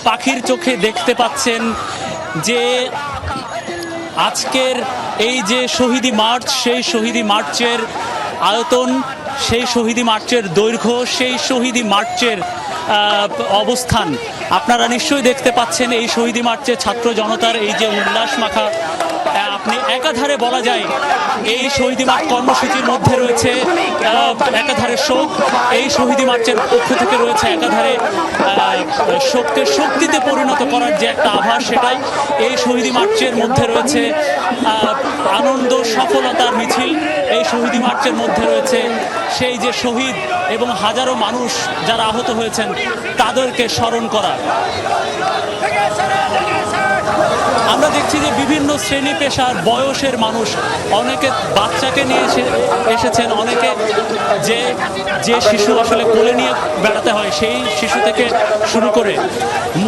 পাখির চোখে দেখতে পাচ্ছেন যে আজকের এই যে শহীদি মার্চ, সেই শহীদি মার্চের আয়তন, সেই শহীদি মার্চের দৈর্ঘ্য, সেই শহীদি মার্চের অবস্থান আপনারা নিশ্চয়ই দেখতে পাচ্ছেন। এই শহীদি মার্চে ছাত্র জনতার এই যে উল্লাস মাখা, আপনি একাধারে বলা যায় এই শহীদি মার্চ কর্মসূচির মধ্যে রয়েছে একাধারে শোক, এই শহীদি মার্চের পক্ষ থেকে রয়েছে একাধারে শোককে শক্তিতে পরিণত করার যে একটা আভাস, সেটাই এই শহীদি মার্চের মধ্যে রয়েছে আনন্দ সফলতার মিছিল। এই শহীদি মার্চের মধ্যে রয়েছে সেই যে শহীদ এবং হাজারো মানুষ যারা আহত হয়েছেন তাদেরকে স্মরণ করা। আমরা দেখছি যে বিভিন্ন শ্রেণী পেশার বয়সের মানুষ, অনেকে বাচ্চাকে নিয়ে এসেছেন, অনেকে যে শিশু আসলে কোলে নিয়ে বেড়াতে হয় সেই শিশু থেকে শুরু করে